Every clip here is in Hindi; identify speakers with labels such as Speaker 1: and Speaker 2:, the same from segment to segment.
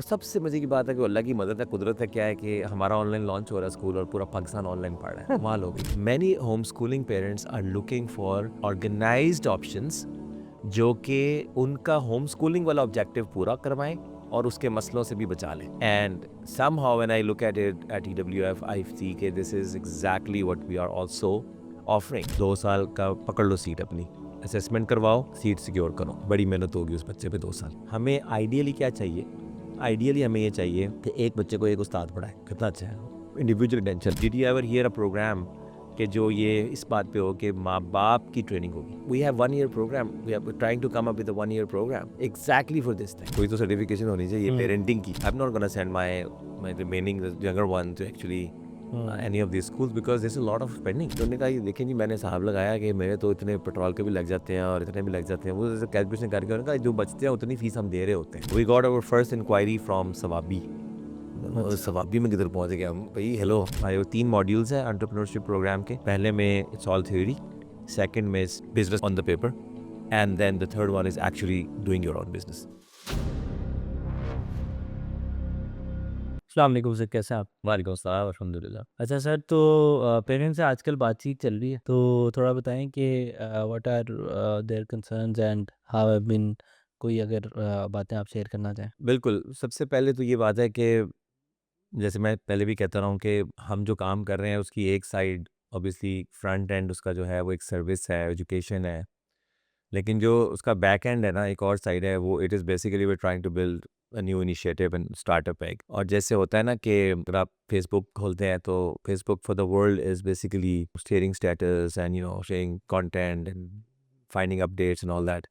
Speaker 1: सबसे मजे की बात है कि अल्लाह की मदद है, कुदरत है, क्या है कि हमारा ऑनलाइन लॉन्च हो रहा है स्कूल और पूरा पाकिस्तान ऑनलाइन पढ़ रहा है। कमाल हो गई। Many home schooling parents are looking for organised options जो कि उनका होम स्कूलिंग वाला ऑब्जेक्टिव पूरा करवाएं और उसके मसलों से भी बचा लें। And somehow when I look at it at EWF, I see कि this is exactly what we are also offering। 2 साल का पकड़ लो सीट अपनी, असेसमेंट करवाओ, सीट सिक्योर करो। बड़ी मेहनत होगी उस बच्चे पे 2 साल। हमें आइडियली क्या चाहिए? आइडियली हमें ये चाहिए कि एक बच्चे को एक उस्ताद पढ़ाए। कितना अच्छा है, individual tension. Did you ever hear a program कि जो ये इस बात पे हो कि माँ बाप की ट्रेनिंग होगी? We have 1 year program, we are trying to come up with a 1 year program exactly for this thing. कोई तो सर्टिफिकेशन होनी चाहिए पेरेंटिंग की। I am not gonna send my remaining younger one to actually any of this schools because this a lot of spending. तो उन्होंने कहा ये देखिए जी, मैंने हिसाब लगाया कि मेरे तो इतने पेट्रोल के भी लग जाते हैं और इतने भी लग जाते हैं। वो कैलकुलेशन करके उन्होंने कहा जो बचते हैं उतनी फीस हम दे रहे होते हैं। We got our first inquiry from Swabi. Swabi में किधर पहुंच गया हम भाई। हेलो भाई, 3 मॉड्यूल्स हैं एंटरप्रेन्योरशिप प्रोग्राम के। पहले में इट्स ऑल थ्योरी, सेकंड में it's business on the paper, and then the third one is actually doing your own business.
Speaker 2: अस्सलाम वालेकुम सर, कैसे हैं आप?
Speaker 1: वालेकुम अस्सलाम, अल्हम्दुलिल्लाह।
Speaker 2: अच्छा सर, तो पेरेंट्स से आजकल बातचीत चल रही है, तो थोड़ा बताएं कि what are their concerns and how have been, कोई अगर बातें आप शेयर करना चाहें।
Speaker 1: बिल्कुल, सबसे पहले तो ये बात है कि जैसे मैं पहले भी कहता रहा हूँ कि हम जो काम कर रहे हैं उसकी एक साइड ऑब्वियसली फ्रंट एंड उसका जो है वो एक सर्विस है, एजुकेशन है। लेकिन जो उसका बैक एंड है ना, एक और साइड है, वो it is basically we trying to build a new initiative and startup egg. और जैसे होता है ना कि अगर आप फेसबुक खोलते हैं तो Facebook for the world is basically sharing status and sharing content and finding updates and all that.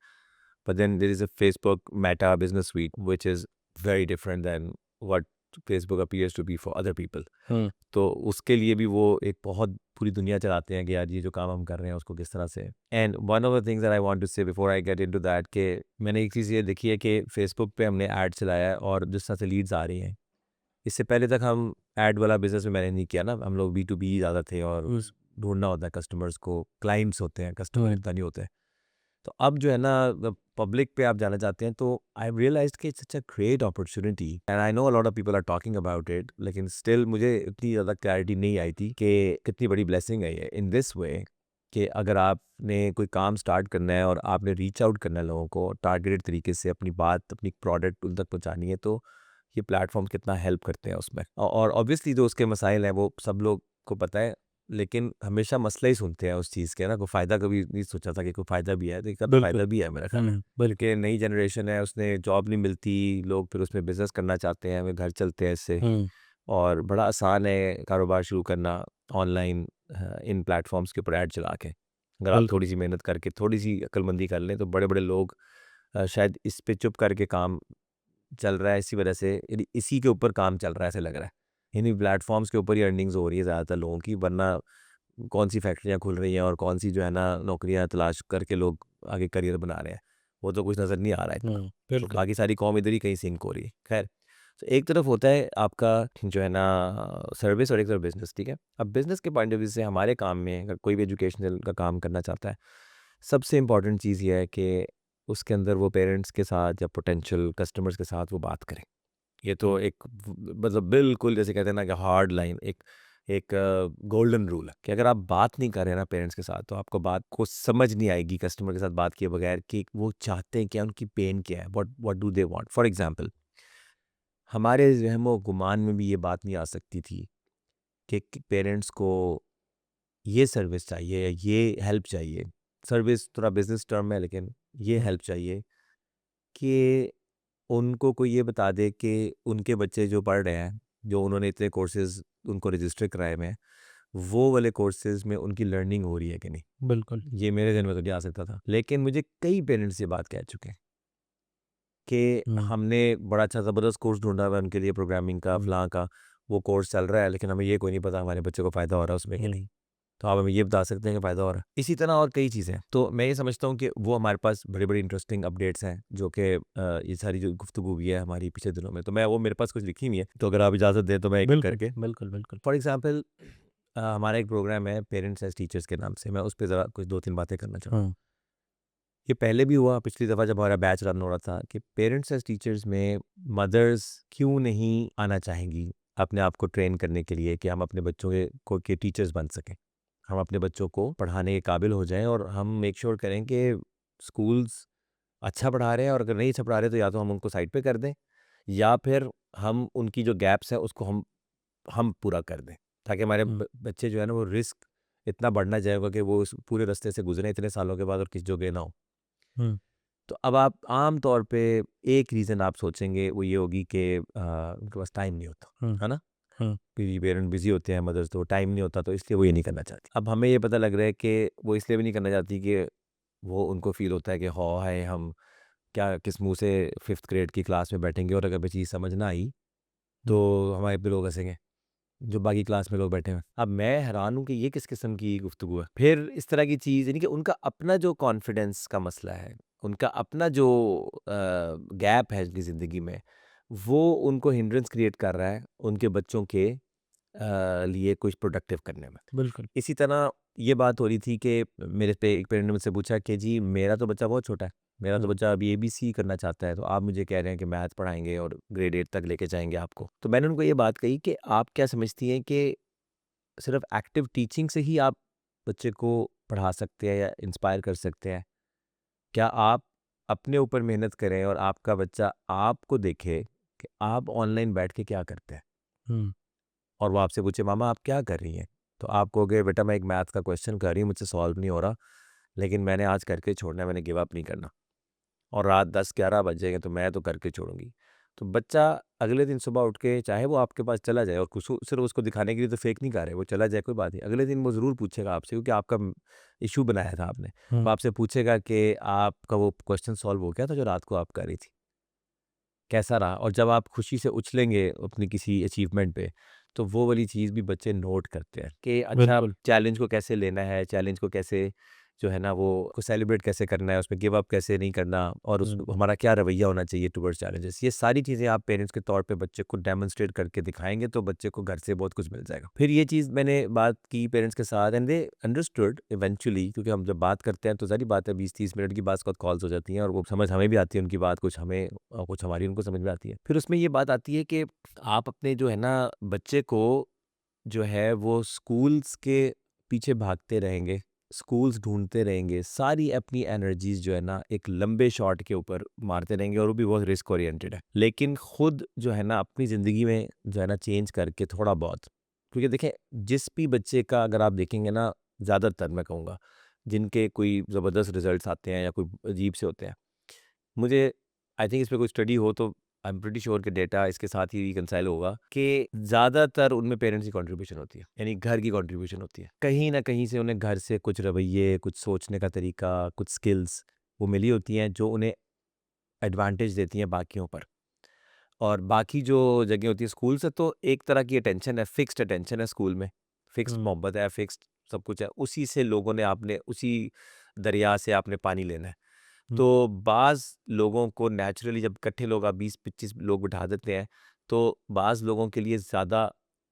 Speaker 1: But then there is a Facebook Meta Business Suite, which is very different than what Facebook appears to be for other people.
Speaker 2: हम्म।
Speaker 1: तो उसके लिए भी वो एक बहुत पूरी दुनिया चलाते हैं कि यार ये जो काम हम कर रहे हैं उसको किस तरह से। And one of the things that I want to say before I get into that कि मैंने एक चीज़ ये देखी है कि फेसबुक पे हमने ऐड चलाया है और जिस तरह से लीड्स आ रही हैं, इससे पहले तक हम ऐड वाला बिजनेस में मैंने नहीं किया ना, हम लोग B2B ज़्यादा थे और ढूंढना होता है कस्टमर्स को, क्लाइंट्स होते हैं, कस्टमर इतना नहीं होते हैं। तो अब जो है ना, पब्लिक पे आप जाना चाहते हैं तो आई रियलाइज्ड कि it's such a great opportunity and I know a lot of people are talking about it, लेकिन स्टिल मुझे इतनी ज़्यादा क्लैरिटी नहीं आई थी कि कितनी बड़ी ब्लेसिंग है ये इन दिस वे कि अगर आपने कोई काम स्टार्ट करना है और आपने रीच आउट करना है लोगों को टारगेटेड तरीके से, अपनी बात, अपनी प्रोडक्ट उन तक पहुंचानी है, तो ये प्लेटफॉर्म कितना हेल्प करते हैं उसमें। और ऑब्वियसली जो उसके मसाइल हैं वो सब लोग को पता है, लेकिन हमेशा मसले ही सुनते हैं उस चीज़ के ना, कोई फ़ायदा कभी नहीं सोचा था कि कोई फ़ायदा भी है, तो एक
Speaker 2: बिल्कुल।
Speaker 1: फ़ायदा भी है मेरा ख्याल है।
Speaker 2: बिल्कुल।
Speaker 1: क्योंकि नई जनरेशन है, उसने जॉब नहीं मिलती, लोग फिर उसमें बिज़नेस करना चाहते हैं, वे घर चलते हैं इससे।
Speaker 2: हम्म।
Speaker 1: और बड़ा आसान है कारोबार शुरू करना ऑनलाइन, इन प्लेटफॉर्म्स के ऊपर ऐड चला के। अगर आप
Speaker 2: बिल्कुल।
Speaker 1: थोड़ी सी मेहनत करके, थोड़ी सी अक्लमंदी कर लें, तो बड़े बड़े लोग शायद इस पे चुप करके काम चल रहा है, इसी वजह से इसी के ऊपर काम चल रहा है ऐसे लग रहा है। इन्हीं प्लेटफॉर्म्स के ऊपर ही अर्निंग्स हो रही है ज़्यादातर लोगों की, वरना कौन सी फैक्ट्रियाँ खुल रही हैं और कौन सी जो है ना नौकरियाँ तलाश करके लोग आगे करियर बना रहे हैं, वो तो कुछ नज़र नहीं आ रहा है इतना। तो
Speaker 2: बिल्कुल।
Speaker 1: बाकी सारी कौम इधर ही कहीं सिंक हो रही है। खैर, तो एक तरफ होता है आपका जो है ना सर्विस और एक तरफ बिजनेस, ठीक है। अब बिजनेस के पॉइंट ऑफ व्यू से हमारे काम में अगर कोई भी एजुकेशनल का काम करना चाहता है, सबसे इम्पॉर्टेंट चीज़ ये है कि उसके अंदर वो पेरेंट्स के साथ या पोटेंशियल कस्टमर्स के साथ वो बात करें। ये तो एक मतलब बिल्कुल जैसे कहते हैं ना कि हार्ड लाइन, एक एक गोल्डन रूल है कि अगर आप बात नहीं कर रहे हैं ना पेरेंट्स के साथ, तो आपको बात को समझ नहीं आएगी कस्टमर के साथ बात किए बगैर कि वो चाहते हैं क्या, उनकी पेन क्या है, what do they want. For example, हमारे वहमो गुमान में भी ये बात नहीं आ सकती थी कि पेरेंट्स को ये सर्विस चाहिए या ये हेल्प चाहिए। सर्विस थोड़ा बिजनेस टर्म है, लेकिन ये हेल्प चाहिए कि उनको कोई ये बता दे कि उनके बच्चे जो पढ़ रहे हैं, जो उन्होंने इतने कोर्सेज़ उनको रजिस्टर कराए हुए हैं, वो वाले कोर्सेज़ में उनकी लर्निंग हो रही है कि नहीं।
Speaker 2: बिल्कुल।
Speaker 1: ये मेरे ज़हन में तो नहीं आ सकता था। लेकिन मुझे कई पेरेंट्स ये बात कह चुके हैं कि
Speaker 2: हम्म।
Speaker 1: हमने बड़ा अच्छा ज़बरदस्त कोर्स ढूँढा हुआ है उनके लिए, प्रोग्रामिंग का,
Speaker 2: हम्म।
Speaker 1: फ़लाँ का, वो कोर्स चल रहा है, लेकिन हमें ये कोई नहीं पता हमारे बच्चे को फ़ायदा हो रहा है उसमें कि नहीं। तो आप हमें ये बता सकते हैं कि फ़ायदा हो रहा है। इसी तरह और कई चीज़ें हैं। तो मैं ये समझता हूँ कि वो हमारे पास बड़ी-बड़ी इंटरेस्टिंग अपडेट्स हैं, जो कि ये सारी जो गुफ्तगू हुई है हमारी पिछले दिनों में, तो मैं वो मेरे पास कुछ लिखी हुई है, तो अगर आप इजाज़त दें तो मैं एक
Speaker 2: बिल्कुल।
Speaker 1: करके
Speaker 2: बिल्कुल। बिल्कुल।
Speaker 1: फॉर एग्ज़ाम्पल हमारा एक प्रोग्राम है पेरेंट्स एज़ टीचर्स के नाम से, मैं उस पे ज़रा कुछ 2-3 बातें करना चाहूँगा।
Speaker 2: हम्म।
Speaker 1: ये पहले भी हुआ पिछली दफ़ा जब हमारा बैच रन हो रहा था कि पेरेंट्स एज टीचर्स में मदर्स क्यों नहीं आना चाहेंगी अपने आप को ट्रेन करने के लिए कि हम अपने बच्चों के टीचर्स बन सकें, हम अपने बच्चों को पढ़ाने के काबिल हो जाएं और हम मेक श्योर करें कि स्कूल्स अच्छा पढ़ा रहे हैं, और अगर नहीं अच्छा पढ़ा रहे तो या तो हम उनको साइड पे कर दें या फिर हम उनकी जो गैप्स हैं उसको हम पूरा कर दें, ताकि हमारे
Speaker 2: हुँ,
Speaker 1: बच्चे जो है ना वो रिस्क इतना बढ़ना जाएगा कि वो उस पूरे रास्ते से गुजरे इतने सालों के बाद और किसी जगह ना हो।
Speaker 2: हुँ,
Speaker 1: तो अब आप आम तौर पे एक रीज़न आप सोचेंगे वो ये होगी कि उनके पास टाइम नहीं होता,
Speaker 2: हुँ,
Speaker 1: है ना?
Speaker 2: हुँ,
Speaker 1: कि पेरेंट बिज़ी होते हैं, मदर्स, तो टाइम नहीं होता तो इसलिए वो ये नहीं करना चाहती। अब हमें ये पता लग रहा है कि वो इसलिए भी नहीं करना चाहती कि वो उनको फ़ील होता है कि हाँ, है हम क्या किस मुँह से 5th ग्रेड की क्लास में बैठेंगे और अगर कोई चीज़ समझ ना आई
Speaker 2: हुँ,
Speaker 1: तो हमारे पे लोग हँसेंगे, जो बाकी क्लास में लोग बैठे हुए हैं। अब मैं हैरान हूँ कि ये किस किस्म की गुफ्तगू है। फिर इस तरह की चीज़ यानी कि उनका अपना जो कॉन्फिडेंस का मसला है, उनका अपना जो गैप है उनकी ज़िंदगी में, वो उनको हिंड्रेंस क्रिएट कर रहा है उनके बच्चों के लिए कुछ प्रोडक्टिव करने में।
Speaker 2: बिल्कुल।
Speaker 1: इसी तरह ये बात हो रही थी कि मेरे पे एक पेरेंट ने मुझसे पूछा कि जी मेरा तो बच्चा बहुत छोटा है, मेरा तो
Speaker 2: हुँ,
Speaker 1: बच्चा अभी एबीसी करना चाहता है, तो आप मुझे कह रहे हैं कि मैथ पढ़ाएँगे और ग्रेड 8 तक लेके जाएँगे आपको। तो मैंने उनको ये बात कही कि आप क्या समझती हैं कि सिर्फ़ एक्टिव टीचिंग से ही आप बच्चे को पढ़ा सकते हैं या इंस्पायर कर सकते हैं? क्या आप अपने ऊपर मेहनत करें और आपका बच्चा आपको देखे कि आप ऑनलाइन बैठ के क्या करते हैं?
Speaker 2: हुँ,
Speaker 1: और वो आपसे पूछे मामा आप क्या कर रही हैं? तो आप कहोगे बेटा मैं एक मैथ का क्वेश्चन कर रही हूँ, मुझसे सॉल्व नहीं हो रहा, लेकिन मैंने आज करके छोड़ना है, मैंने गिव अप नहीं करना। और रात 10-11 बज जाएँगे तो मैं तो करके छोड़ूँगी। तो बच्चा अगले दिन सुबह उठ के चाहे वो आपके पास चला जाए और कुछ सिर्फ़ उसको दिखाने के लिए तो फेक नहीं कर रहे, वो चला जाए कोई बात नहीं। अगले दिन वो ज़रूर पूछेगा आपसे क्योंकि आपका इश्यू बनाया था आपने।
Speaker 2: हुँ,
Speaker 1: वो आपसे पूछेगा कि आपका वो क्वेश्चन सॉल्व हो गया था जो रात को आप कर रही थी? कैसा रहा? और जब आप खुशी से उछलेंगे अपनी किसी अचीवमेंट पे, तो वो वाली चीज़ भी बच्चे नोट करते हैं कि अच्छा
Speaker 2: बिल्कुल।
Speaker 1: चैलेंज को कैसे लेना है, चैलेंज को कैसे जो है ना वो को सेलिब्रेट कैसे करना है, उसमें गिव अप कैसे नहीं करना और उस
Speaker 2: हुँ,
Speaker 1: हमारा क्या रवैया होना चाहिए टुवर्ड्स चैलेंजेस। ये सारी चीज़ें आप पेरेंट्स के तौर पे बच्चे को डेमोंस्ट्रेट करके दिखाएँगे तो बच्चे को घर से बहुत कुछ मिल जाएगा। फिर ये चीज़ मैंने बात की पेरेंट्स के साथ एंड दे अंडरस्टूड इवेंचुअली, क्योंकि हम जब बात करते हैं तो ज़ाहिर बात है 20-30 मिनट की बात कॉल्स हो जाती हैं और वो समझ हमें भी आती है उनकी बात, कुछ हमें कुछ हमारी उनको समझ में आती है। फिर उसमें ये बात आती है कि आप अपने जो है ना बच्चे को जो है वो स्कूल्स के पीछे भागते रहेंगे, स्कूल्स ढूँढते रहेंगे, सारी अपनी एनर्जीज़ जो है ना एक लंबे शॉट के ऊपर मारते रहेंगे और वो भी बहुत रिस्क ओरिएंटेड है। लेकिन खुद जो है ना अपनी ज़िंदगी में जो है ना चेंज करके थोड़ा बहुत, क्योंकि देखें जिस भी बच्चे का अगर आप देखेंगे ना, ज़्यादातर मैं कहूँगा, जिनके कोई ज़बरदस्त रिज़ल्ट्स आते हैं या कोई अजीब से होते हैं, मुझे आई थिंक इस पे कोई स्टडी हो तो आई एम प्रीटी श्योर कि डेटा इसके साथ ही रिकंसाइल होगा कि ज़्यादातर उनमें पेरेंट्स की कंट्रीब्यूशन होती है, यानी घर की कंट्रीब्यूशन होती है। कहीं न कहीं से उन्हें घर से कुछ रवैये, कुछ सोचने का तरीका, कुछ स्किल्स वो मिली होती हैं जो उन्हें एडवांटेज देती हैं बाकियों पर। और बाकी जो जगह होती है स्कूल से तो एक तरह की अटेंशन है, फिक्स्ड अटेंशन है स्कूल में, फिक्स्ड
Speaker 2: हुँ,
Speaker 1: मोहब्बत है, फिक्स्ड सब कुछ है। उसी से लोगों ने आपने उसी दरिया से आपने पानी लेना है।
Speaker 2: हुँ,
Speaker 1: तो बाज़ लोगों को नेचुरली जब इकट्ठे लोग आप 20-25 लोग बिठा देते हैं, तो बाज़ लोगों के लिए ज़्यादा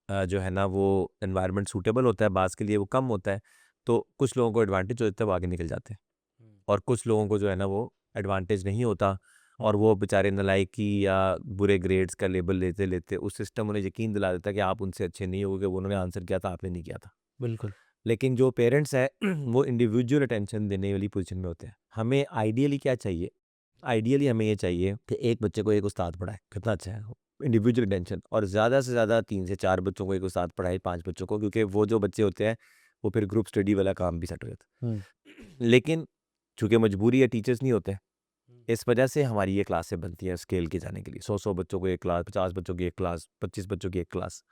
Speaker 1: जो है ना वो एनवायरनमेंट सूटेबल होता है, बाज़ के लिए वो कम होता है। तो कुछ लोगों को एडवांटेज हो जाता है, वो आगे निकल जाते हैं
Speaker 2: हुँ,
Speaker 1: और कुछ लोगों को जो है ना वो एडवांटेज नहीं होता
Speaker 2: हुँ,
Speaker 1: और वो बेचारे नालायकी या बुरे ग्रेड्स का लेबल लेते-लेते उस सिस्टम उन्हें यकीन दिला देता है कि आप उनसे अच्छे नहीं हो क्योंकि वो उन्होंने आंसर किया था, आपने नहीं किया था।
Speaker 2: बिल्कुल।
Speaker 1: लेकिन जो पेरेंट्स हैं वो इंडिविजुअल अटेंशन देने वाली पोजीशन में होते हैं। हमें आइडियली क्या चाहिए? आइडियली हमें ये चाहिए कि एक बच्चे को एक उस्ताद पढ़ाए, कितना अच्छा है। इंडिविजुअल अटेंशन और ज़्यादा से ज़्यादा 3 से 4 बच्चों को एक उस्ताद पढ़ाए, 5 बच्चों को, क्योंकि वो जो बच्चे होते हैं, वो फिर ग्रुप स्टडी वाला काम भी सेट हो जाता
Speaker 2: हुँ,
Speaker 1: है। लेकिन चूँकि मजबूरी है, टीचर्स नहीं होते,
Speaker 2: हुँ,
Speaker 1: इस वजह से हमारी ये क्लासें बनती हैं स्केल की जाने के लिए। 100-100 बच्चों को एक क्लास, 50 बच्चों की एक क्लास, 25 बच्चों की एक क्लास।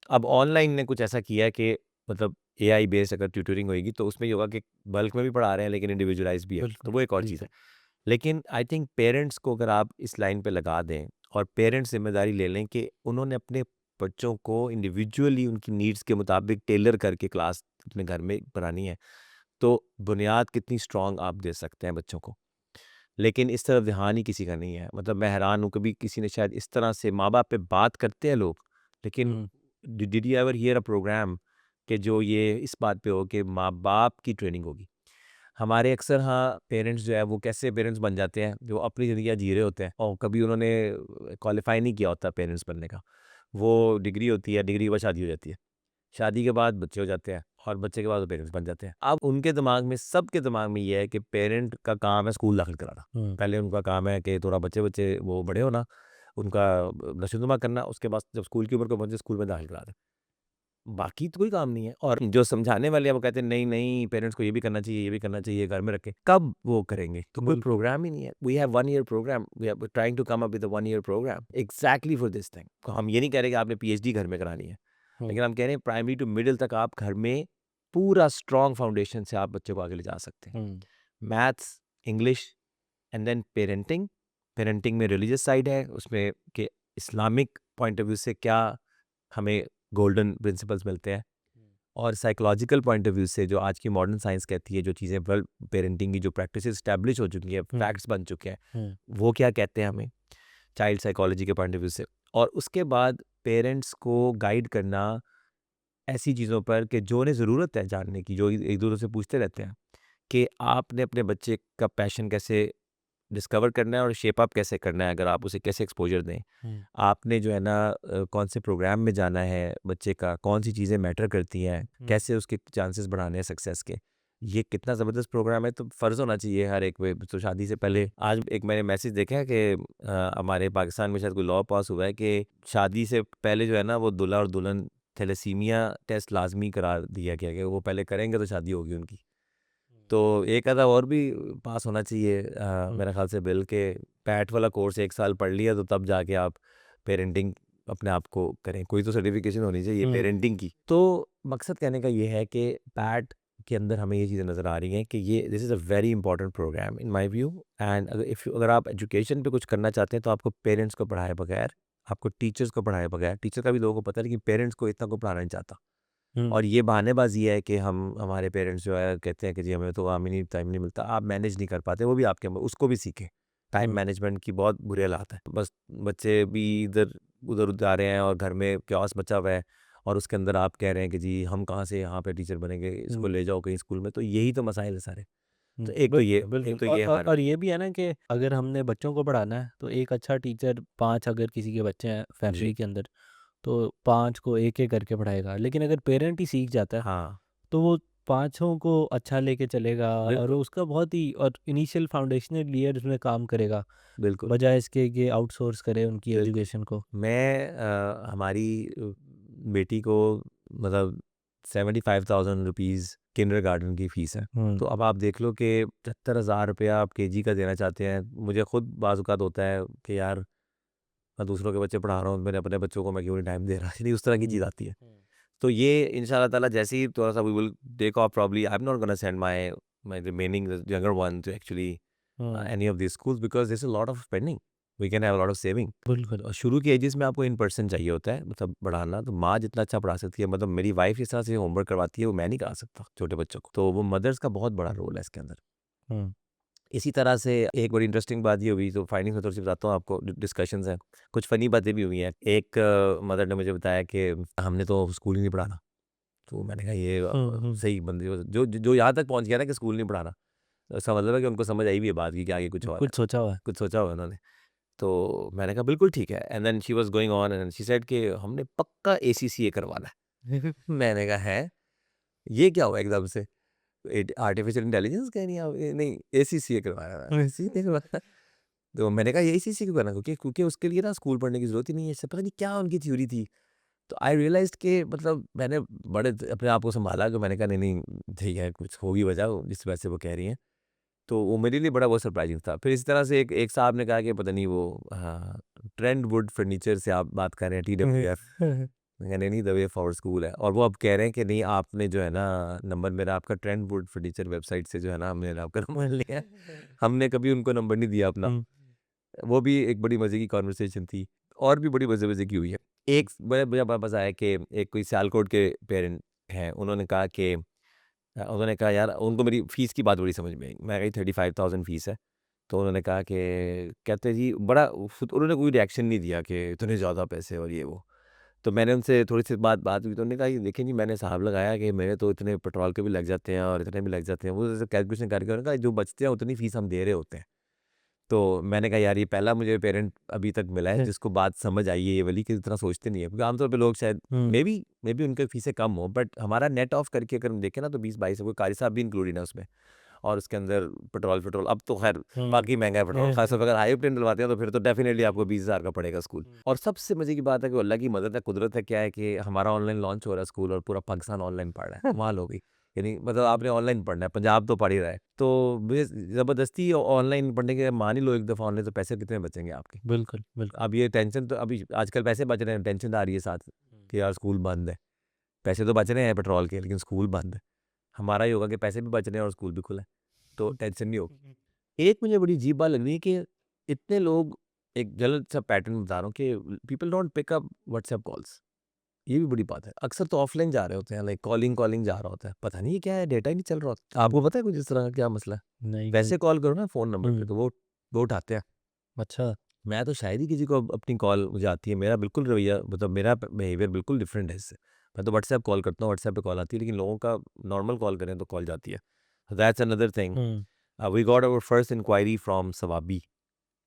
Speaker 1: अब ऑनलाइन ने कुछ ऐसा किया है कि मतलब एआई बेस्ड अगर ट्यूटरिंग होएगी तो उसमें ये होगा कि बल्क में भी पढ़ा रहे हैं लेकिन इंडिविजुअलाइज़ भी है, तो
Speaker 2: बिल्कुल,
Speaker 1: वो एक और चीज़ है।
Speaker 2: बिल्कुल।
Speaker 1: लेकिन आई थिंक पेरेंट्स को अगर आप इस लाइन पे लगा दें और पेरेंट्स ज़िम्मेदारी ले लें कि उन्होंने अपने बच्चों को इंडिविजुअली उनकी नीड्स के मुताबिक टेलर करके क्लास अपने घर में बनानी है, तो बुनियाद कितनी स्ट्रॉन्ग आप दे सकते हैं बच्चों को। लेकिन इस तरफ ध्यान ही किसी का नहीं है। मतलब मैं हैरान हूँ, कभी किसी ने शायद इस तरह से माँ-बाप पे बात करते हैं लोग, लेकिन
Speaker 2: hmm,
Speaker 1: did you ever hear a program कि जो ये इस बात पे हो कि माँ-बाप की ट्रेनिंग होगी? हमारे अक्सर हाँ पेरेंट्स जो है वो कैसे पेरेंट्स बन जाते हैं जो अपनी ज़िंदगी जी रहे होते हैं और कभी उन्होंने क्वालिफाई नहीं किया होता पेरेंट्स बनने का। वो डिग्री होती है, डिग्री के बाद शादी हो जाती है। शादी के बाद बच्चे हो जाते हैं और बच्चे के बाद वो पेरेंट्स बन जाते हैं। अब उनके दिमाग में सबके दिमाग में ये है कि पेरेंट का काम है स्कूल दाखिल कराना।
Speaker 2: हुँ,
Speaker 1: पहले उनका काम है कि थोड़ा बच्चे-बच्चे वो बड़े होना, उनका नशो-नुमा करना, उसके बाद जब स्कूल की उम्र को पहुँचे स्कूल में दाखिल करा दें। बाकी तो कोई काम नहीं है और जो समझाने वाले हैं वो कहते हैं नहीं, नहीं पेरेंट्स को ये भी करना चाहिए, ये भी करना चाहिए, घर में रखें। कब वो करेंगे? तो कोई
Speaker 2: बिल्कुल।
Speaker 1: प्रोग्राम ही नहीं है। We have 1 year program, we are trying to come up with a 1 year program exactly for this thing. तो हम ये नहीं कह रहे कि आपने पीएचडी घर में करानी है।
Speaker 2: हुँ,
Speaker 1: लेकिन हम कह रहे हैं प्राइमरी टू मिडल तक आप घर में पूरा स्ट्रॉन्ग फाउंडेशन से आप बच्चे को आगे ले जा सकते हैं।
Speaker 2: Hmm,
Speaker 1: maths, English and then parenting. Parenting में रिलीजियस साइड है, उसमें कि इस्लामिक पॉइंट ऑफ व्यू से क्या हमें गोल्डन प्रिंसिपल्स मिलते हैं और साइकोलॉजिकल पॉइंट ऑफ व्यू से जो आज की मॉडर्न साइंस कहती है, जो चीज़ें वेल पेरेंटिंग की जो प्रैक्टिसेस एस्टैब्लिश हो चुकी हैं,
Speaker 2: हुँ,
Speaker 1: फैक्ट्स बन चुके हैं,
Speaker 2: हुँ,
Speaker 1: वो क्या कहते हैं हमें चाइल्ड साइकोलॉजी के पॉइंट ऑफ व्यू से। और उसके बाद पेरेंट्स को गाइड करना ऐसी चीज़ों पर कि जो उन्हें ज़रूरत है जानने की, जो एक दूसरे से पूछते रहते हैं कि आपने अपने बच्चे का पैशन कैसे डिस्कवर करना है और शेप अप कैसे करना है, अगर आप उसे कैसे एक्सपोजर दें।
Speaker 2: हुँ,
Speaker 1: आपने जो है ना कौन से प्रोग्राम में जाना है बच्चे का, कौन सी चीज़ें मैटर करती हैं,
Speaker 2: हुँ,
Speaker 1: कैसे उसके चांसेस बढ़ाने हैं सक्सेस के। ये कितना ज़बरदस्त प्रोग्राम है, तो फ़र्ज़ होना चाहिए हर एक पे। तो शादी से पहले आज एक मैंने मैसेज देखा है कि हमारे पाकिस्तान में शायद कोई लॉ पास हुआ है कि शादी से पहले जो है ना वो दूल्हा और दुल्हन थैलेसीमिया टेस्ट लाज़मी करार दिया गया कि वो पहले करेंगे तो शादी होगी उनकी। तो एक आधा और भी पास होना चाहिए
Speaker 2: हुँ,
Speaker 1: मेरे ख़्याल से बिल के पैट वाला कोर्स 1 साल पढ़ लिया तो तब जाके आप पेरेंटिंग अपने आप को करें। कोई तो सर्टिफ़िकेशन होनी चाहिए
Speaker 2: हुँ,
Speaker 1: पेरेंटिंग की। तो मकसद कहने का ये है कि पैट के अंदर हमें ये चीज़ें नज़र आ रही हैं कि ये this is a very important program in my view and अगर आप एजुकेशन पे कुछ करना चाहते हैं तो आपको पेरेंट्स को पढ़ाए बगैर, आपको टीचर्स को पढ़ाए बगैर टीचर का भी लोगों को पता है लेकिन पेरेंट्स को इतना कोई पढ़ाना नहीं चाहता।
Speaker 2: हुँ,
Speaker 1: और ये बहानेबाज़ी है कि हम हमारे पेरेंट्स जो है कहते हैं कि जी हमें तो काम ही नहीं टाइम नहीं मिलता। आप मैनेज नहीं कर पाते, वो भी आपके उसको भी सीखें। टाइम
Speaker 2: हुँ,
Speaker 1: मैनेजमेंट की बहुत बुरी हालात है। बस बच्चे भी इधर-उधर जा रहे हैं और घर में chaos मचा हुआ है और उसके अंदर आप कह रहे हैं कि जी हम कहाँ से यहाँ पे टीचर बनेंगे, इसको
Speaker 2: हुँ,
Speaker 1: ले जाओ कहीं स्कूल में। तो यही तो मसाइल है सारे।
Speaker 2: हुँ,
Speaker 1: तो एक तो ये
Speaker 2: बिल्कुल, बिल्कुल
Speaker 1: एक तो ये हमारा
Speaker 2: और ये भी है ना कि अगर हमने बच्चों को पढ़ाना है, तो एक अच्छा टीचर 5 अगर किसी के बच्चे हैं
Speaker 1: जी।
Speaker 2: फैमिली के अंदर, तो 5 को एक-एक करके पढ़ाएगा। लेकिन अगर पेरेंट ही सीख जाता है,
Speaker 1: हाँ,
Speaker 2: तो वो पाँचों को अच्छा लेके चलेगा और
Speaker 1: बिल्कुल,
Speaker 2: उसका बहुत ही और इनिशियल फाउंडेशनल ईयर उसमें काम करेगा,
Speaker 1: बिल्कुल,
Speaker 2: बजाय इसके कि आउटसोर्स करे उनकी
Speaker 1: बिल्कुल।
Speaker 2: एजुकेशन को।
Speaker 1: मैं हमारी बेटी को मतलब 75,000 रुपीज़ किंडरगार्टन की फ़ीस है।
Speaker 2: हुँ,
Speaker 1: तो अब आप देख लो कि 75,000 रुपया आप केजी का देना चाहते हैं। मुझे खुद बाज़ औक़ात होता है कि यार मैं दूसरों के बच्चे पढ़ा रहा हूँ, मेरे अपने बच्चों को मैं क्यों नहीं टाइम दे रहा? नहीं उस तरह की
Speaker 2: हुँ,
Speaker 1: चीज़ आती है।
Speaker 2: हुँ,
Speaker 1: तो ये इंशाअल्लाह ताला जैसे ही थोड़ा-सा we will take off probably I am not gonna send my remaining younger one to actually
Speaker 2: hmm,
Speaker 1: any of these schools because there's a lot of spending. We can have a lot of saving.
Speaker 2: बिल्कुल।
Speaker 1: शुरू की एजेस में आपको इन पर्सन चाहिए होता है मतलब बढ़ाना तो माँ जितना अच्छा पढ़ा सकती है मतलब मेरी वाइफ जिस तरह से होमवर्क करवाती है वो मैं नहीं करा सकता छोटे बच्चों को तो वो मदर्स का बहुत बड़ा रोल है इसके अंदर।
Speaker 2: हुँ,
Speaker 1: इसी तरह से एक बड़ी इंटरेस्टिंग बात ये हुई तो फाइंडिंग्स में थोड़ी सी बताता हूँ आपको डिस्कशंस हैं कुछ फनी बातें भी हुई हैं। एक मदर ने मुझे बताया कि हमने तो स्कूल ही नहीं पढ़ाना। तो मैंने कहा ये
Speaker 2: हुँ, हुँ,
Speaker 1: सही बंदे जो यहाँ तक पहुँच गया ना कि स्कूल नहीं पढ़ाना तो इसका मतलब है कि उनको समझ आई भी है बात की कि आगे कुछ और है
Speaker 2: कुछ सोचा हुआ है।
Speaker 1: कुछ सोचा हुआ है उन्होंने। तो मैंने कहा बिल्कुल ठीक है and then she was going on and she said कि हमने पक्का एसीसीए करवाना है। मैंने कहा है? ये क्या हुआ एकदम से? आर्टिफिशियल इंटेलिजेंस कह रही हैं आप? नहीं एसीसीए करवाना है। एसीसीए करवाना है? तो मैंने कहा ये एसीसीए क्यों करना है? क्योंकि क्योंकि उसके लिए ना स्कूल पढ़ने की ज़रूरत ही नहीं है। इससे पता नहीं क्या उनकी थ्योरी थी। तो आई रियलाइज़्ड कि मतलब मैंने बड़े अपने आप को सँभाला कि मैंने कहा नहीं, नहीं ठीक है कुछ होगी वजह जिस वजह से वो कह रही हैं। तो वो मेरे लिए बड़ा बहुत सरप्राइज़िंग था। फिर इसी तरह से एक एक साहब ने कहा कि पता नहीं वो ट्रेंडवुड फर्नीचर से आप बात कर रहे हैं टीडब्ल्यूएफ। मैंने कहा नहीं, नहीं द वे फॉरवर्ड स्कूल है और वो अब कह रहे हैं कि नहीं आपने जो है ना नंबर मेरा आपका ट्रेंडवुड फर्नीचर वेबसाइट से जो है ना हमने आपका नंबर लिया है। हमने कभी उनको नंबर नहीं दिया अपना।
Speaker 2: हुँ,
Speaker 1: वो भी एक बड़ी मज़े की कन्वर्सेशन थी और भी बड़ी मज़े-मज़े की हुई है। एक बड़ा मुझे मज़ा आया कि एक कोई सियालकोट के पेरेंट हैं, उन्होंने कहा कि उन्होंने कहा यार उनको मेरी फ़ीस की बात बड़ी समझ में आई। मैं कही 35,000 फ़ीस है। तो उन्होंने कहा कि कहते जी बड़ा उन्होंने कोई रिएक्शन नहीं दिया कि इतने ज़्यादा पैसे और ये वो। तो मैंने उनसे थोड़ी सी बात हुई तो उन्होंने कहा कि देखिए जी मैंने हिसाब लगाया कि मेरे तो इतने पेट्रोल के भी लग जाते हैं और इतने भी लग जाते हैं, वो जैसे कैलकुलेशन करके उन्होंने कहा जो बचते हैं उतनी फीस हम दे रहे होते हैं। तो मैंने कहा यार ये पहला मुझे पेरेंट अभी तक मिला है जिसको बात समझ आई है ये वाली, कि इतना सोचते नहीं है, क्योंकि आमतौर पे लोग शायद
Speaker 2: हुँ,
Speaker 1: मे बी उनकी फीसें कम हो, बट हमारा नेट ऑफ करके अगर हम देखें ना तो 20-22 है, कोई कारी साहब भी इंक्लूडेड है उसमें, और उसके अंदर पेट्रोल अब तो खैर
Speaker 2: हुँ,
Speaker 1: बाकी महंगा है पेट्रोल, खासतौर पर अगर हाई ऑक्टेन डलवाते हैं तो फिर तो डेफिनेटली आपको 20,000 का पड़ेगा स्कूल। और सबसे मजे की बात है कि अल्लाह की मदद है, कुदरत है, क्या है कि हमारा ऑनलाइन लॉन्च हो रहा है स्कूल और पूरा पाकिस्तान ऑनलाइन पढ़ रहा है, कमाल हो गई। यानी मतलब आपने ऑनलाइन पढ़ना है, पंजाब तो पढ़ ही रहा है, तो मुझे ज़बरदस्ती ऑनलाइन पढ़ने के, मान ही लो एक दफ़ा ऑनलाइन, तो पैसे कितने बचेंगे आपके।
Speaker 2: बिल्कुल, बिल्कुल।
Speaker 1: अब ये टेंशन तो अभी आजकल पैसे बच रहे हैं, टेंशन आ रही है साथ कि यार स्कूल बंद है। पैसे तो बच रहे हैं पेट्रोल के, लेकिन स्कूल बंद है। हमारा ये होगा कि पैसे भी बच रहे हैं और स्कूल भी खुला है, तो टेंशन नहीं होगी। एक मुझे बड़ी अजीब बात लग रही है कि इतने लोग, एक गलत सा पैटर्न बता रहा हूँ कि people don't pick up WhatsApp calls. ये भी बड़ी बात है। अक्सर तो ऑफलाइन जा रहे होते हैं, लाइक कॉलिंग जा रहा होता है। पता नहीं ये क्या है, डेटा ही नहीं चल रहा होता। आपको पता है कुछ इस तरह का क्या मसला है?
Speaker 2: नहीं,
Speaker 1: वैसे कॉल करो ना फ़ोन नंबर पे
Speaker 2: हुँ,
Speaker 1: तो वो उठाते हैं।
Speaker 2: अच्छा,
Speaker 1: मैं तो शायद ही किसी को अपनी कॉल मुझे आती है। मेरा बिल्कुल रवैया, मतलब मेरा बिहेवियर बिल्कुल डिफरेंट है इससे। मैं तो व्हाट्सएप कॉल करता हूँ, व्हाट्सएप पे कॉल आती है, लेकिन लोगों का नॉर्मल कॉल करें तो कॉल जाती है। That's another thing.
Speaker 2: Hmm,
Speaker 1: we got our first inquiry from Swabi.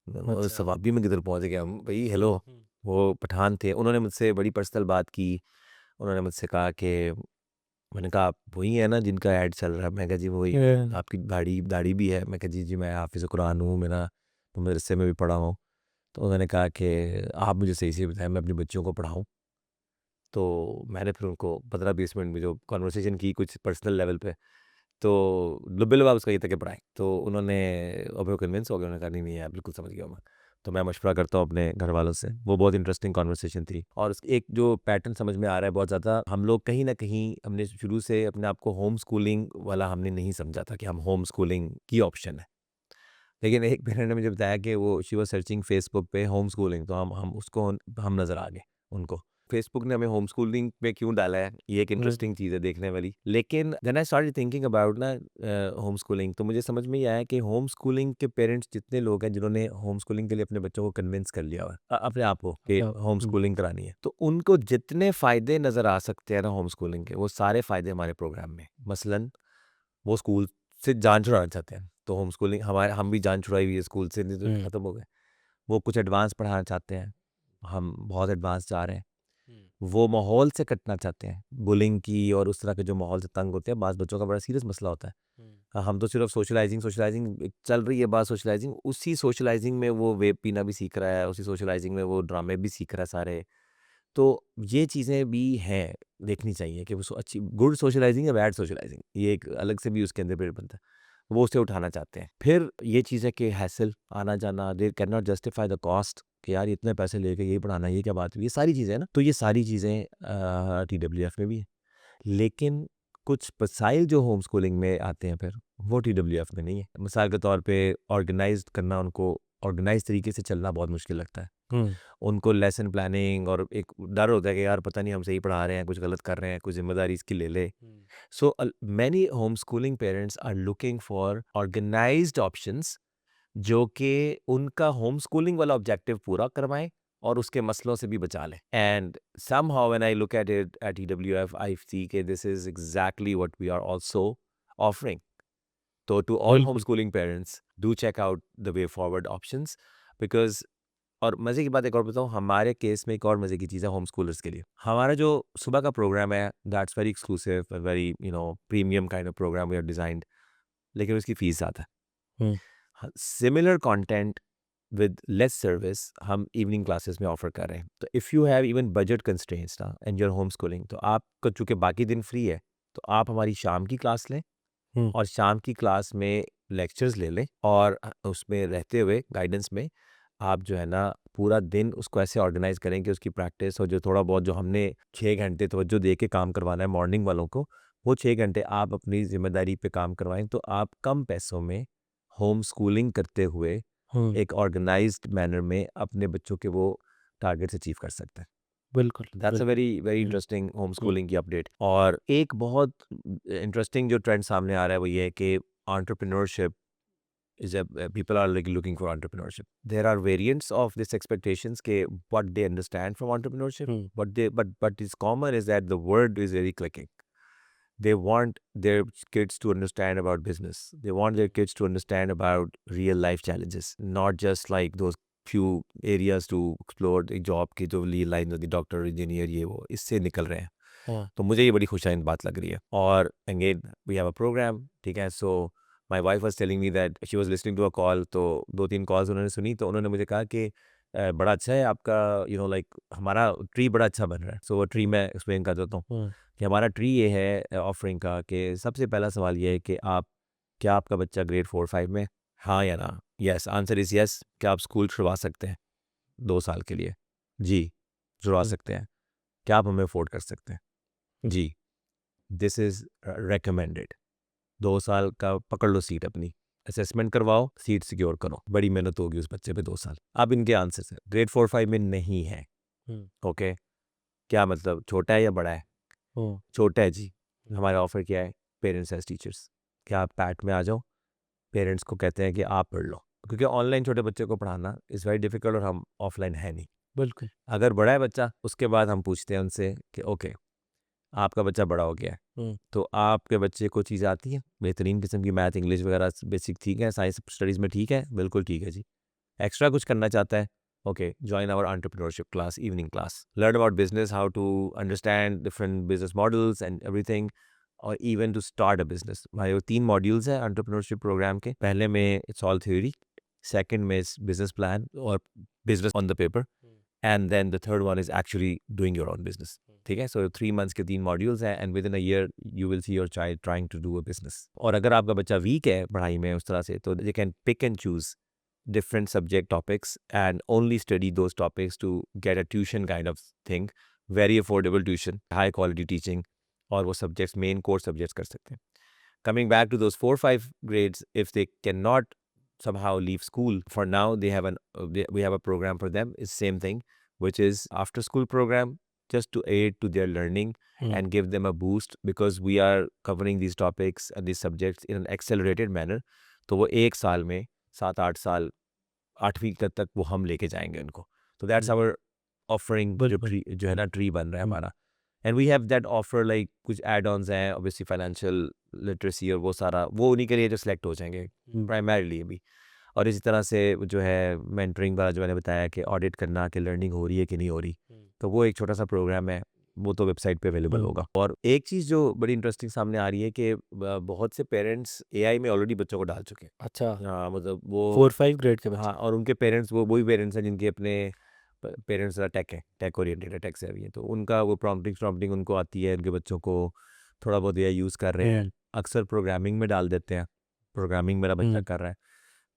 Speaker 2: अच्छा।
Speaker 1: सवाबी में किधर पहुँच गए हम, भई हेलो।
Speaker 2: हुँ,
Speaker 1: वो पठान थे, उन्होंने मुझसे बड़ी पर्सनल बात की। उन्होंने मुझसे कहा कि, मैंने कहा आप वही हैं ना जिनका ऐड चल रहा है? मैं कहा जी वही।
Speaker 2: हुँ,
Speaker 1: आपकी दाढ़ी दाढ़ी भी है? मैं कहा जी, जी मैं हाफ़िज़ कुरान हूँ, मेरा तो मदरसे में भी पढ़ा हूँ। तो उन्होंने कहा कि आप मुझे सही-सही बताएँ, मैं अपने बच्चों को पढ़ाऊँ? तो मैंने फिर उनको 15-20 मिनट में जो कन्वर्सेशन की कुछ पर्सनल लेवल पे, तो लुब-ए-लुआब उसका ये था कि पढ़ाएँ। तो उन्होंने, अब वो कन्विंस हो गए, उन्होंने कहा नहीं, नहीं यार बिल्कुल समझ गया मैं। तो मैं मशवरा करता हूँ अपने घरवालों से। वो बहुत इंटरेस्टिंग कन्वर्सेशन थी, और एक जो पैटर्न समझ में आ रहा है बहुत ज़्यादा, हम लोग कहीं न कहीं हमने शुरू से अपने आप को होम स्कूलिंग वाला हमने नहीं समझा था कि हम होम स्कूलिंग की ऑप्शन है। लेकिन एक पेरेंट ने मुझे बताया कि वो शी वाज़ सर्चिंग फेसबुक पे होम स्कूलिंग, तो हम नज़र आ गए उनको। फेसबुक ने हमें होम स्कूलिंग पे क्यों डाला है, ये एक
Speaker 2: हुँ,
Speaker 1: इंटरेस्टिंग चीज़ है देखने वाली। लेकिन when I started thinking about ना होम स्कूलिंग, तो मुझे समझ में ये आया कि होम स्कूलिंग के पेरेंट्स जितने लोग हैं जिन्होंने होम स्कूलिंग के लिए अपने बच्चों को कन्विंस कर लिया हुआ है, अपने आप को कि
Speaker 2: अच्छा,
Speaker 1: होम
Speaker 2: हुँ,
Speaker 1: स्कूलिंग करानी है, तो उनको जितने फ़ायदे नज़र आ सकते हैं ना होम स्कूलिंग के, वो सारे फ़ायदे हमारे प्रोग्राम में। मसलन वो स्कूल से जान छुड़ाना चाहते हैं, तो होम स्कूलिंग हमारे, हम भी जान छुड़ाई हुई है स्कूल से, नहीं तो
Speaker 2: हुँ,
Speaker 1: खत्म हो गए। वो कुछ एडवांस पढ़ाना चाहते हैं, हम बहुत एडवांस जा रहे हैं।
Speaker 2: हुँ,
Speaker 1: वो माहौल से कटना चाहते हैं, बुलिंग की और उस तरह के जो माहौल से तंग होते हैं, बाज़ बच्चों का बड़ा सीरियस मसला होता है।
Speaker 2: हुँ,
Speaker 1: हम तो सिर्फ सोशलाइज़िंग चल रही है, बात सोशलाइज़िंग, उसी सोशलाइज़िंग में वो वेप पीना भी सीख रहा है, उसी सोशलाइज़िंग में वो ड्रामे भी सीख रहा है सारे। तो ये चीज़ें भी हैं, देखनी चाहिए कि वो अच्छी गुड सोशलाइज़िंग या बैड सोशलाइज़िंग, ये एक अलग से भी उसके अंदर पीरियड बनता है। वो उसे उठाना चाहते हैं। फिर ये चीज़ है कि हैसल, आना-जाना, they can not justify the cost, कि यार इतने पैसे लेके यही पढ़ाना, ये क्या बात हुई? ये सारी चीज़ें हैं ना, तो ये सारी चीज़ें TWF में भी हैं। लेकिन कुछ मसाइल जो होम स्कूलिंग में आते हैं फिर, वो TWF में नहीं है। मिसाल के तौर पे ऑर्गेनाइज़्ड करना, उनको ऑर्गेनाइज़ तरीके से चलना बहुत मुश्किल लगता है।
Speaker 2: हुँ,
Speaker 1: उनको लेसन प्लानिंग और एक डर होता है कि यार पता नहीं हम सही पढ़ा रहे हैं, कुछ गलत कर रहे हैं, कुछ ज़िम्मेदारी इसकी ले ले।
Speaker 2: हुँ,
Speaker 1: So many homeschooling parents are looking for organized options जो कि उनका होम स्कूलिंग वाला ऑब्जेक्टिव पूरा करवाएं और उसके मसलों से भी बचा लें। And somehow when I look at it at EWF, I see कि this is exactly what we are also offering. So to all
Speaker 2: बिल्कुल,
Speaker 1: homeschooling parents, do check out the way forward options because, और मज़े की बात एक और बताऊँ, हमारे केस में एक और मज़े की चीज़ है होम स्कूलर्स के लिए। हमारा जो सुबह का प्रोग्राम है, that's very exclusive, very premium kind of program we have designed, लेकिन उसकी फ़ीस ज़्यादा है।
Speaker 2: Hmm,
Speaker 1: similar content with less service हम इवनिंग क्लासेस में ऑफ़र कर रहे हैं। तो if you have even budget constraints ना and you are home schooling, तो आपका चूँकि बाकी दिन फ्री है, तो आप हमारी शाम की क्लास लें
Speaker 2: हुँ,
Speaker 1: और शाम की क्लास में लेक्चर्स ले लें, और उसमें रहते हुए गाइडेंस में आप जो है ना पूरा दिन उसको ऐसे ऑर्गेनाइज करें कि उसकी प्रैक्टिस और जो थोड़ा बहुत जो हमने 6 घंटे तवज्जो दे के काम करवाना है मॉर्निंग वालों को, वो 6 घंटे आप अपनी जिम्मेदारी पे काम करवाएं, तो आप कम पैसों में होम स्कूलिंग करते हुए
Speaker 2: हुँ,
Speaker 1: एक ऑर्गेनाइज्ड मैनर में अपने बच्चों के वो टारगेट्स अचीव कर सकते हैं।
Speaker 2: बिल्कुल,
Speaker 1: दैट्स अ
Speaker 2: बिल्कुल,
Speaker 1: वेरी वेरी
Speaker 2: हुँ,
Speaker 1: इंटरेस्टिंग होम
Speaker 2: हुँ,
Speaker 1: स्कूलिंग की अपडेट। और एक बहुत इंटरेस्टिंग जो ट्रेंड सामने आ रहा है वो ये है कि entrepreneurship is that people are like looking for entrepreneurship. There are variants of this expectations ke what they understand from entrepreneurship, but is common is that the word is very clicking. They want their kids to understand about business. They want their kids to understand about real life challenges, not just like those few areas to explore एक job की जो ली लाइन होती डॉक्टर इंजीनियर ये वो इससे निकल रहे हैं.
Speaker 2: हाँ,
Speaker 1: तो मुझे ये बड़ी खुशाइंद बात लग रही है. और again we have a program, ठीक है. So my wife was telling me that she was listening to a call. तो 2-3 कॉल्स उन्होंने सुनी तो उन्होंने मुझे कहा कि बड़ा अच्छा है आपका, लाइक हमारा ट्री बड़ा अच्छा बन रहा है. सो वो ट्री मैं एक्सप्लेन कर देता हूँ
Speaker 2: हाँ,
Speaker 1: कि हमारा ट्री ये है ऑफरिंग का कि सबसे पहला सवाल ये है कि क्या आपका बच्चा ग्रेड 4-5 में, हाँ या ना. Yes, answer is yes. क्या आप स्कूल छुड़वा सकते हैं 2 साल के लिए? जी, छुड़वा
Speaker 2: हुँ,
Speaker 1: सकते हैं. क्या आप हमें अफोर्ड कर सकते हैं? जी. This is recommended. 2 साल का पकड़ लो सीट अपनी, असेसमेंट करवाओ, सीट सिक्योर करो. बड़ी मेहनत होगी उस बच्चे पे 2 साल. अब इनके आंसर्स हैं. ग्रेड 4-5 में नहीं है.
Speaker 2: हुँ,
Speaker 1: ओके. क्या मतलब छोटा है या बड़ा है?
Speaker 2: हुँ,
Speaker 1: छोटा है जी.
Speaker 2: हुँ,
Speaker 1: हमारा ऑफ़र क्या है? Parents as teachers. क्या आप पैट में आ जाओ, पेरेंट्स को कहते हैं कि आप पढ़ लो. क्योंकि ऑनलाइन छोटे बच्चे को पढ़ाना इज़ वेरी डिफ़िकल्ट और हम ऑफ़लाइन है नहीं.
Speaker 2: बिल्कुल।
Speaker 1: अगर बड़ा है बच्चा, उसके बाद हम पूछते हैं उनसे कि ओके, आपका बच्चा बड़ा हो गया है,
Speaker 2: हुँ,
Speaker 1: तो आपके बच्चे को चीज़ें आती हैं? बेहतरीन किस्म की मैथ, इंग्लिश वगैरह बेसिक ठीक है, साइंस स्टडीज़ में ठीक है? बिल्कुल ठीक है जी. एक्स्ट्रा कुछ करना चाहता है? Okay, join our entrepreneurship class, evening class. Learn about business, how to understand different business models and everything, और even to start a business. हमारे वो 3 मॉड्यूल्स हैं एंटरप्रेन्योरशिप प्रोग्राम के. पहले में इट्स ऑल थ्योरी, सेकंड में इट्स बिज़नेस प्लान और business on the paper,
Speaker 2: hmm,
Speaker 1: and then the third one is actually doing your own business.
Speaker 2: Hmm,
Speaker 1: ठीक है? सो 3 मंथ्स के 3 मॉड्यूल्स हैं and within a year you will see your child trying to do a business. और अगर आपका बच्चा वीक है पढ़ाई में उस तरह से, तो they can pick and choose different subject topics and only study those topics to get a tuition kind of thing, very affordable tuition, high quality teaching, और वो subjects main core subjects कर सकते हैं. Coming back to those 4-5 grades, if they cannot somehow leave school, for now they have we have a program for them. It's same thing, which is after school program, just to aid to their learning
Speaker 2: hmm,
Speaker 1: and give them a boost, because we are covering these topics and these subjects in an accelerated manner. तो वो 1 साल में 7-8 साल 8वीं तक वो हम लेके जाएँगे उनको. तो दैट्स
Speaker 2: हुँ,
Speaker 1: आवर ऑफरिंग
Speaker 2: बिल्कुल।
Speaker 1: जो है
Speaker 2: हुँ,
Speaker 1: ना ट्री बन रहा है
Speaker 2: हुँ,
Speaker 1: हमारा. And we have that offer like कुछ एड-ऑन्स हैं ऑब्वियसली फाइनेंशियल लिटरेसी और वो सारा वो उन्हीं के लिए जो सिलेक्ट हो जाएँगे
Speaker 2: हुँ,
Speaker 1: प्राइमरीली अभी. और इसी तरह से जो है मेंटरिंग वाला जो मैंने बताया कि ऑडिट करना कि लर्निंग हो रही है कि नहीं हो रही.
Speaker 2: हुँ,
Speaker 1: तो वो एक छोटा-सा प्रोग्राम है, वो तो वेबसाइट पे अवेलेबल
Speaker 2: हुँ,
Speaker 1: होगा. और एक चीज़ जो बड़ी इंटरेस्टिंग सामने आ रही है कि बहुत से पेरेंट्स एआई में ऑलरेडी बच्चों को डाल चुके हैं.
Speaker 2: अच्छा,
Speaker 1: हाँ, मतलब वो
Speaker 2: 4-5 ग्रेड के
Speaker 1: हाँ,
Speaker 2: बच्चे।
Speaker 1: और उनके पेरेंट्स वो वही पेरेंट्स हैं जिनके अपने पेरेंट्स टेक है, टेक ओरिएंटेड है, टेक सेवी है. तो उनका वो प्रॉम्प्टिंग उनको आती है, उनके बच्चों को थोड़ा बहुत एआई यूज़ कर रहे हैं.
Speaker 2: हुँ,
Speaker 1: अक्सर प्रोग्रामिंग में डाल देते हैं, प्रोग्रामिंग मेरा बच्चा
Speaker 2: हुँ,
Speaker 1: कर रहा है.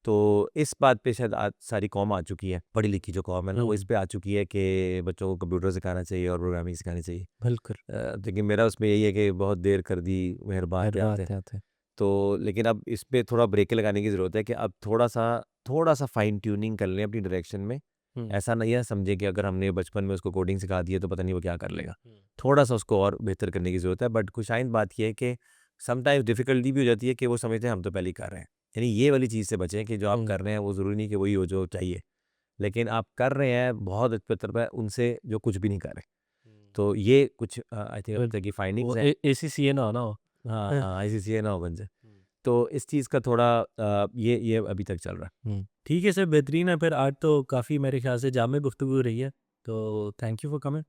Speaker 1: तो इस बात पे शायद आज सारी कौम आ चुकी है, पढ़ी लिखी जो कौम है ना, वो इस
Speaker 2: हुँ,
Speaker 1: पे आ चुकी है कि बच्चों को कंप्यूटर सिखाना चाहिए और प्रोग्रामिंग सिखानी चाहिए.
Speaker 2: बिल्कुल।
Speaker 1: लेकिन मेरा उसमें यही है कि बहुत देर कर दी मेहरबान
Speaker 2: अरे
Speaker 1: पे आते हैं.
Speaker 2: आते-आते।
Speaker 1: तो लेकिन अब इस पे थोड़ा ब्रेक लगाने की ज़रूरत है कि अब थोड़ा-सा फाइन ट्यूनिंग कर लें अपनी डायरेक्शन में.
Speaker 2: हुँ,
Speaker 1: ऐसा नहीं है समझे कि अगर हमने बचपन में उसको कोडिंग सिखा दी है तो पता नहीं वो क्या कर लेगा.
Speaker 2: हुँ,
Speaker 1: थोड़ा-सा उसको और बेहतर करने की ज़रूरत है. बट खुशाइंद बात ये है कि समटाइम्स डिफ़िकल्टी भी हो जाती है कि वो समझते हैं हम तो पहले ही कर रहे हैं. यानी ये वाली चीज़ से बचें कि जो आप
Speaker 2: हुँ,
Speaker 1: कर रहे हैं वो ज़रूरी नहीं कि वही हो जो चाहिए. लेकिन आप कर रहे हैं बहुत बेहतर है उनसे जो कुछ भी नहीं कर रहे.
Speaker 2: हुँ,
Speaker 1: तो ये कुछ आई थिंक अब
Speaker 2: बिल
Speaker 1: तक की फाइंडिंग्स
Speaker 2: वो
Speaker 1: हैं.
Speaker 2: एसीसीए ना हो ना हो।
Speaker 1: हाँ,
Speaker 2: हाँ,
Speaker 1: हाँ, आईसीसीए ना हो बन जाए.
Speaker 2: हुँ,
Speaker 1: तो इस चीज़ का थोड़ा ये अभी तक चल रहा है.
Speaker 2: हुँ। ठीक है सर, बेहतरीन है फिर आज तो काफ़ी मेरे ख़्याल से जामे गुफ्तगू रही है। तो थैंक यू फॉर कमिंग।